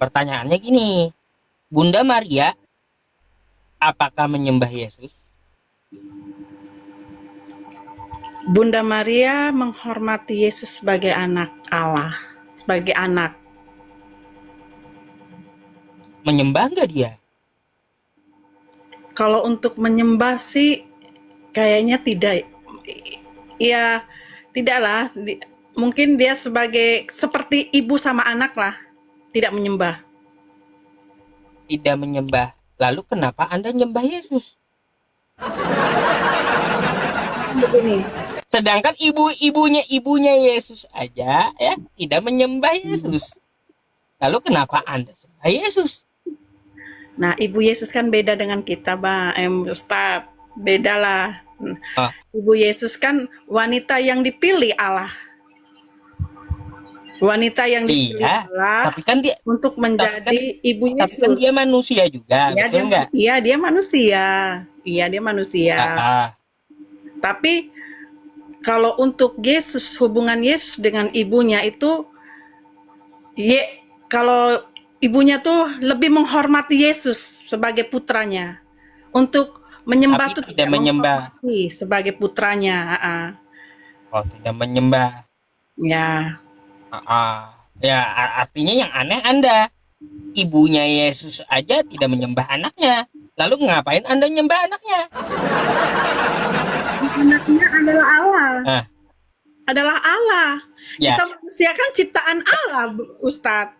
Pertanyaannya gini, Bunda Maria apakah menyembah Yesus? Bunda Maria menghormati Yesus sebagai anak Allah, sebagai anak. Menyembah nggak dia? Kalau untuk menyembah sih kayaknya tidak. Ya, tidaklah. Mungkin dia sebagai seperti ibu sama anak lah, tidak menyembah. Tidak menyembah. Lalu kenapa Anda nyembah Yesus? Begini, Sedangkan ibunya Yesus aja ya tidak menyembah Yesus. Lalu kenapa Anda sembah Yesus? nah ibu Yesus kan beda dengan kita, Ustadz. Beda lah. Ah, Ibu Yesus kan wanita yang dipilih Allah. Wanita yang dipilih iya, Allah tapi kan dia untuk tapi kan menjadi ibu tapi kan dia Yesus. manusia juga, Iya betul dia, nggak? iya dia manusia. Iya dia manusia. Ah, ah. Tapi kalau untuk Yesus, hubungan Yesus dengan ibunya itu, kalau ibunya tuh lebih menghormati Yesus sebagai putranya. Untuk menyembah Tapi tuh tidak tidak menyembah. menghormati sebagai putranya. Oh, tidak menyembah. Ya, Ah, ah. Ya, artinya yang aneh Anda. Ibunya Yesus aja tidak menyembah anaknya. Lalu ngapain Anda menyembah anaknya? anaknya adalah Allah. Nah, Adalah Allah. ya, Kita manusia kan ciptaan Allah, Ustadz.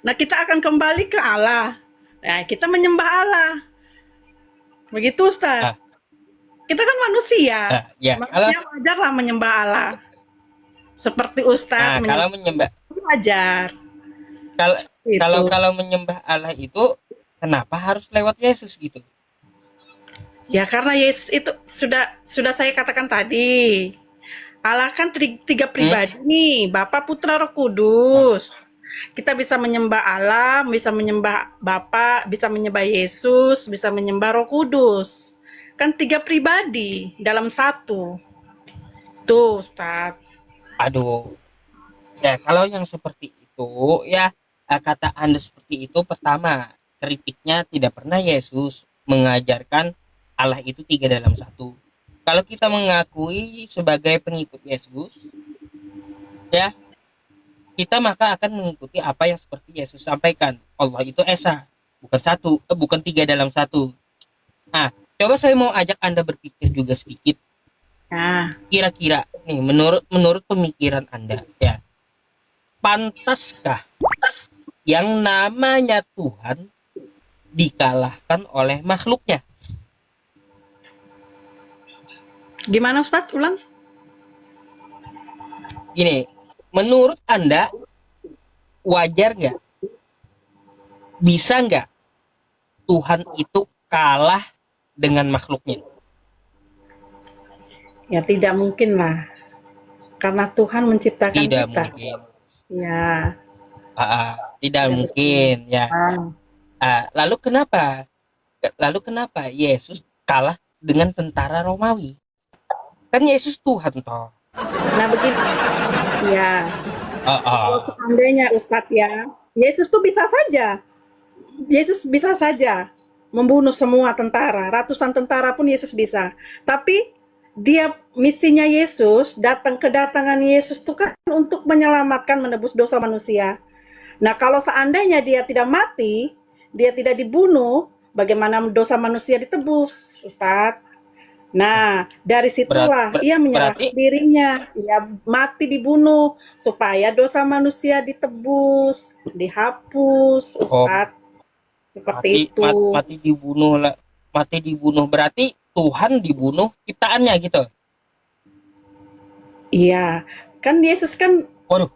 Nah, kita akan kembali ke Allah. Nah, kita menyembah Allah. Begitu, Ustadz. ah, Kita kan manusia. ya. Kalau Manusia wajarlah menyembah Allah. Seperti Ustadz kalau menyembah menyembah wajar. kalau kalau Itu. kalau menyembah Allah itu kenapa harus lewat Yesus gitu? Ya karena Yesus itu sudah saya katakan tadi. Allah kan tiga Hmm? pribadi nih, Bapa, Putra, Roh Ah, Kudus. Kita bisa menyembah Allah, bisa menyembah Bapa, bisa menyembah Yesus, bisa menyembah Roh Kudus. Kan tiga pribadi dalam satu. Tuh, Ustaz. aduh. Ya, kalau yang seperti itu ya kata Anda seperti itu pertama, kritiknya tidak pernah Yesus mengajarkan Allah itu tiga dalam satu. Kalau kita mengakui sebagai pengikut Yesus, ya kita maka akan mengikuti apa yang seperti Yesus sampaikan. Allah itu esa, bukan satu, bukan tiga dalam satu. Nah, coba saya mau ajak Anda berpikir juga sedikit. Nah, Kira-kira nih, menurut pemikiran Anda, ya, pantaskah yang namanya Tuhan dikalahkan oleh makhluknya? gimana Ustaz? Ulang. Gini, menurut Anda wajar nggak? Bisa nggak Tuhan itu kalah dengan makhluknya? Ya tidak mungkin lah. Karena Tuhan menciptakan Tidak kita. mungkin. Ya, Tidak tidak mungkin. mungkin ya. Lalu kenapa? Lalu kenapa Yesus kalah dengan tentara Romawi? Kan Yesus Tuhan toh. Nah begini, ya Ah, kalau ah. seandainya Ustadz ya, Yesus tuh bisa saja, Yesus bisa saja membunuh semua tentara, ratusan tentara pun Yesus bisa. Tapi misinya Yesus, kedatangan Yesus itu kan untuk menyelamatkan, menebus dosa manusia. Nah kalau seandainya dia tidak mati, dia tidak dibunuh, bagaimana dosa manusia ditebus, Ustadz? Nah, dari Berat, situlah ber- ia berarti menyerahkan dirinya, ia mati dibunuh supaya dosa manusia ditebus, dihapus, oh Ustadz. mati Seperti itu. mati dibunuh lah, mati dibunuh berarti Tuhan dibunuh ciptaannya gitu. Iya, kan Yesus kan Waduh,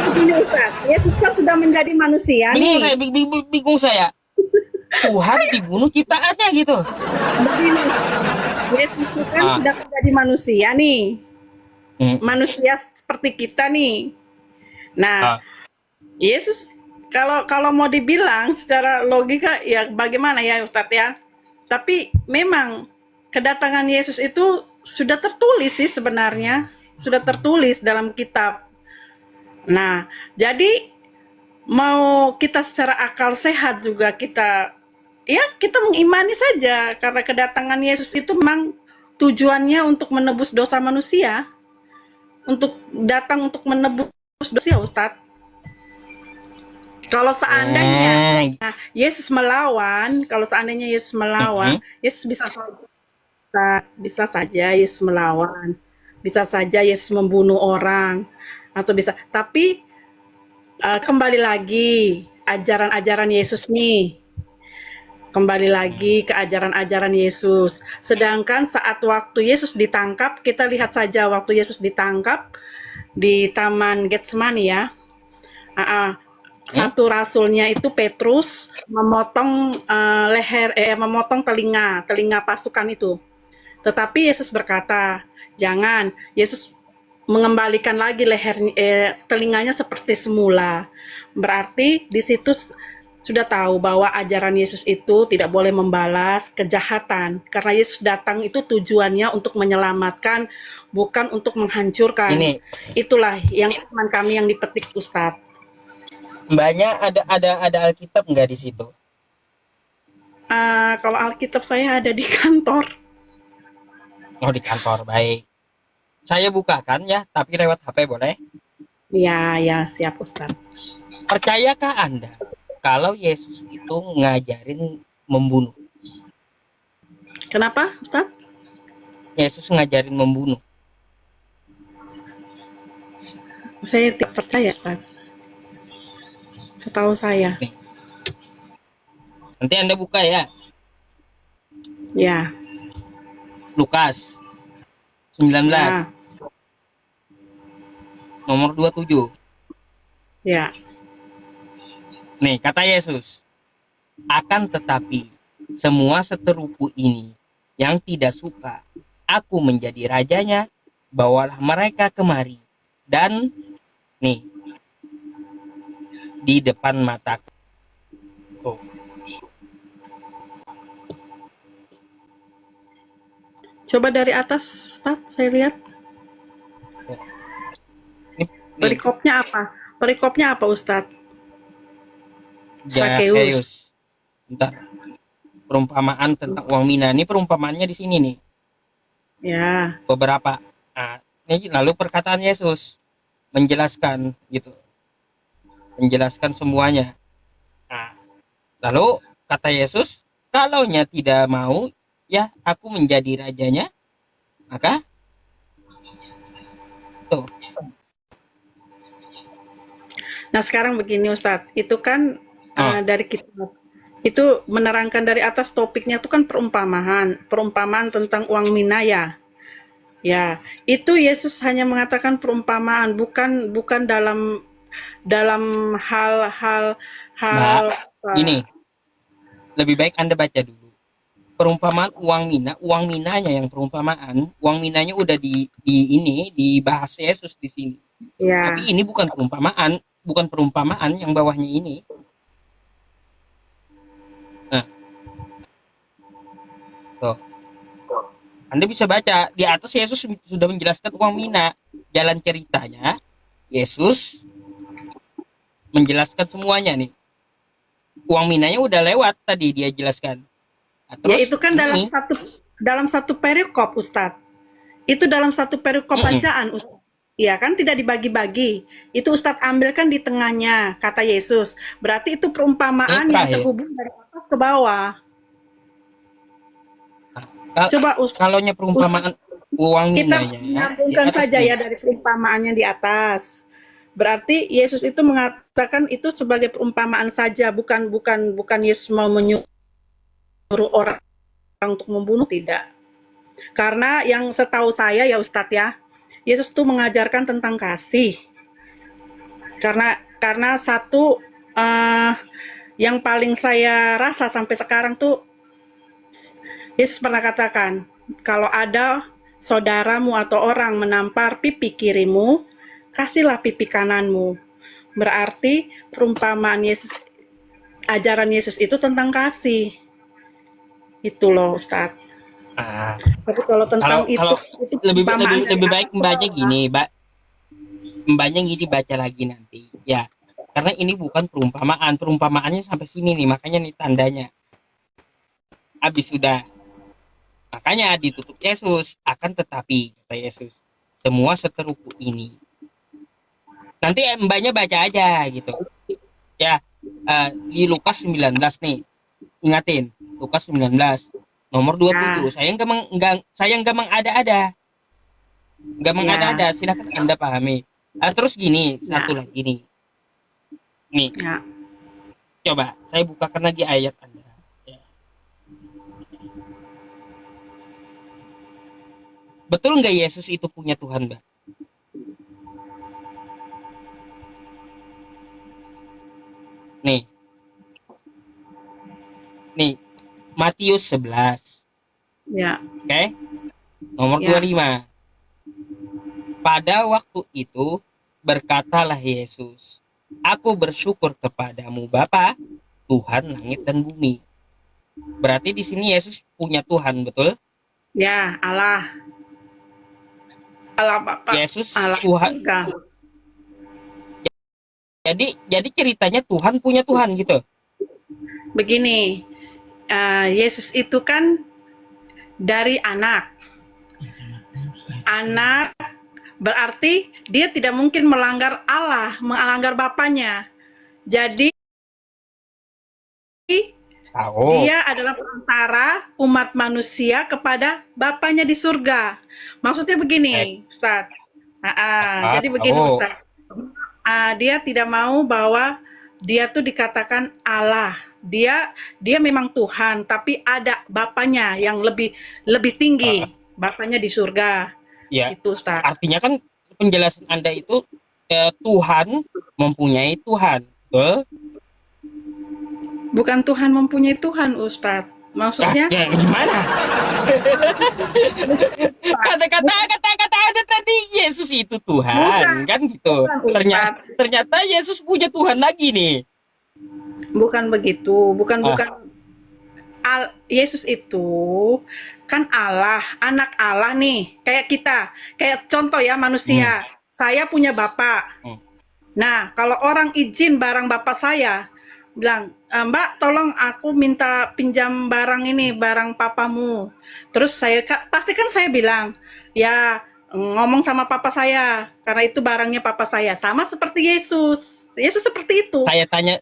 begini Ustadz, Yesus kan sudah menjadi manusia bingung saya, nih. bingung saya. Tuhan dibunuh ciptaannya gitu. Begini, Yesus itu kan Ah, sudah menjadi manusia nih. mm, Manusia seperti kita nih. Nah, ah, Yesus kalau kalau mau dibilang secara logika ya bagaimana ya Ustadz ya. Tapi memang kedatangan Yesus itu sudah tertulis sih sebenarnya, sudah tertulis dalam kitab. Nah, jadi mau kita secara akal sehat juga kita mengimani saja karena kedatangan Yesus itu memang tujuannya untuk menebus dosa manusia, untuk menebus dosa Ustadz. Kalau seandainya Nah, Yesus melawan, kalau seandainya Yesus melawan, mm-mm. Yesus bisa saja Yesus melawan, bisa saja Yesus membunuh orang, atau bisa. Tapi kembali lagi ajaran-ajaran Yesus nih, kembali lagi ke ajaran-ajaran Yesus. Sedangkan saat waktu Yesus ditangkap, kita lihat saja waktu Yesus ditangkap di Taman Getsemani ya. Hmm? Satu rasulnya itu Petrus memotong memotong telinga pasukan itu. Tetapi Yesus berkata, jangan. Yesus mengembalikan lagi telinganya seperti semula. Berarti di situ sudah tahu bahwa ajaran Yesus itu tidak boleh membalas kejahatan. Karena Yesus datang itu tujuannya untuk menyelamatkan, bukan untuk menghancurkan. Ini Itulah yang iman kami yang dipetik Ustadz. mbaknya ada Alkitab nggak di situ? Kalau Alkitab saya ada di kantor. Oh, di kantor, baik. Saya bukakan ya, tapi lewat HP boleh? Ya, ya siap Ustadz. Percayakah Anda kalau Yesus itu ngajarin membunuh? Kenapa Ustadz? Yesus ngajarin membunuh. Saya tidak percaya Ustadz. Setahu saya. Nih, nanti Anda buka ya, Ya, Lukas 19 ya, nomor 27. ya. Nih, kata Yesus, akan tetapi semua seterupu ini yang tidak suka aku menjadi rajanya, bawalah mereka kemari. Dan nih, di depan mataku. Tuh, Coba dari atas Ustadz, saya lihat. tuh. Nih, Perikopnya apa? Perikopnya apa Ustadz? Sakeus. Zakheus. Bentar. Perumpamaan tentang uang mina. Ini perumpamaannya di sini nih. Ya, Beberapa. Nah, ini lalu perkataan Yesus menjelaskan gitu. Menjelaskan semuanya. Nah, lalu kata Yesus, kalaunya tidak mau, ya aku menjadi rajanya, maka tuh. nah sekarang begini Ustadz, itu kan Oh, dari kitab. Itu menerangkan dari atas topiknya itu kan perumpamaan, perumpamaan tentang uang mina ya. Ya, itu Yesus hanya mengatakan perumpamaan, bukan bukan dalam hal-hal Mbak, hal gini, lebih baik Anda baca dulu. Perumpamaan uang minanya yang perumpamaan, uang minanya udah di ini dibahas Yesus di sini. ya. Tapi ini bukan perumpamaan yang bawahnya ini. Nah, tuh. Anda bisa baca di atas Yesus sudah menjelaskan uang mina. Jalan ceritanya Yesus menjelaskan semuanya nih. Uang minanya udah lewat tadi dia jelaskan. Nah, Ya terus itu kan ini, dalam satu perikop Ustadz. Itu dalam satu perikop mm-mm, bacaan Ustadz. Ya kan tidak dibagi-bagi. Itu Ustadz ambilkan di tengahnya kata Yesus. Berarti itu ini perumpamaan yang terakhir. terhubung dari atas ke bawah. Nah, Coba kalaunya Ustadz perumpamaan uang kita minanya di menyambungkan atas saja nih. ya dari perumpamaannya di atas. Berarti Yesus itu mengatakan itu sebagai perumpamaan saja, bukan bukan bukan Yesus mau menyuruh orang untuk membunuh, tidak. Karena yang setahu saya ya Ustadz ya, Yesus tuh mengajarkan tentang kasih. Karena satu yang paling saya rasa sampai sekarang tuh Yesus pernah katakan, kalau ada saudaramu atau orang menampar pipi kirimu, kasihlah pipi kananmu. Berarti perumpamaan Yesus, ajaran Yesus itu tentang kasih. Itu loh Ustadz. Ah, Tapi kalau kalau tentang kalau itu lebih perumpamaan lebih dari lebih baik atas ke mbaknya bawah. gini, mbaknya gini baca lagi nanti. Ya, Karena ini bukan perumpamaan. Perumpamaannya sampai sini nih, makanya nih tandanya. Habis sudah. Makanya ditutup Yesus. Akan tetapi, kata Yesus, semua seteruku ini. Nanti mbaknya baca aja gitu. Ya, di Lukas 19 nih. Ingatin, Lukas 19 nomor Ya, 27. Saya nggak mengada-ada. Nggak ya, mengada-ada, silakan Anda pahami. Terus gini, ya, satu lagi nih. Nih, ya. coba saya bukakan lagi ayat Anda. Ya. Betul nggak Yesus itu punya Tuhan, Mbak? Nih, nih, Matius 11, Ya, oke? Nomor ya, 25. Pada waktu itu berkatalah Yesus, Aku bersyukur kepadamu Bapa, Tuhan langit dan bumi. Berarti di sini Yesus punya Tuhan, betul? ya, Allah, Allah Bapa, Yesus Allah Tuhan. surga. Jadi ceritanya Tuhan punya Tuhan gitu. Begini, Yesus itu kan dari anak. Anak berarti dia tidak mungkin melanggar Allah, melanggar Bapaknya. Jadi Tahu. dia adalah perantara umat manusia kepada Bapaknya di surga. Maksudnya Eh, begini, Ustaz. Jadi begini, tahu. Ustaz. Dia tidak mau bahwa dia tuh dikatakan Allah. Dia memang Tuhan, tapi ada Bapaknya yang lebih lebih Eh, tinggi, Bapaknya di surga. ya, Itu, Ustaz. artinya kan penjelasan Anda itu Tuhan mempunyai Tuhan, betul? Bukan Tuhan mempunyai Tuhan, Ustaz. Maksudnya, Ya gimana? Kata aja tadi Yesus itu bukan, Tuhan, kan gitu. bukan Ternyata Ustaz. ternyata Yesus punya Tuhan lagi nih. Bukan begitu. Bukan Ah, bukan Yesus itu kan Allah, anak Allah nih, kayak kita. Kayak contoh ya hmm, manusia. Saya punya bapak. hmm. Nah, kalau orang izin barang bapak saya, bilang, Mbak, tolong aku minta pinjam barang ini, barang papamu. Terus pasti kan saya bilang, ya ngomong sama papa saya, karena itu barangnya papa saya. Sama seperti Yesus. Yesus seperti itu. Saya tanya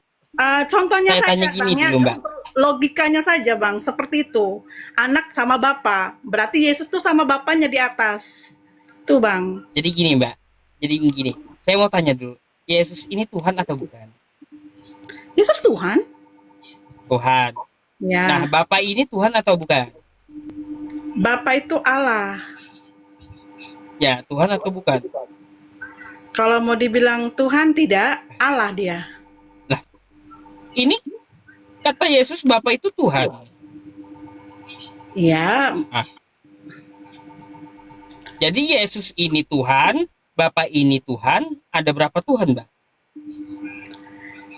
Contohnya saya tanya saja, gini Bang, ya, dulu, Mbak. contoh logikanya saja, Bang, seperti itu. Anak sama bapak, berarti Yesus tuh sama bapaknya di atas. Tuh, Bang. Jadi gini, Mbak. Jadi gini. Saya mau tanya dulu. Yesus ini Tuhan atau bukan? Yesus Tuhan? Tuhan. Nah, Ya, Bapak ini Tuhan atau bukan? Bapak itu Allah. Ya, Tuhan atau bukan? Kalau mau dibilang Tuhan, tidak, Allah dia. Lah, ini kata Yesus Bapak itu Tuhan. Ya, Ah, jadi Yesus ini Tuhan, Bapak ini Tuhan, ada berapa Tuhan, Mbak?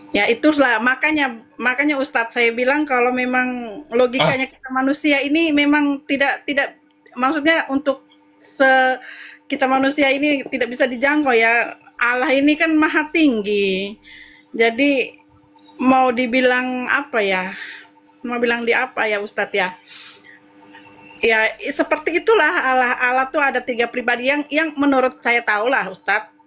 ya itulah makanya makanya Ustadz saya bilang kalau memang Ah, logikanya kita manusia ini memang tidak tidak maksudnya untuk se kita manusia ini tidak bisa dijangkau ya. Allah ini kan maha tinggi. Jadi mau dibilang apa ya? Mau bilang di apa ya Ustadz ya? Ya seperti itulah Allah. Allah tuh ada tiga pribadi yang menurut saya tahu lah Ustadz.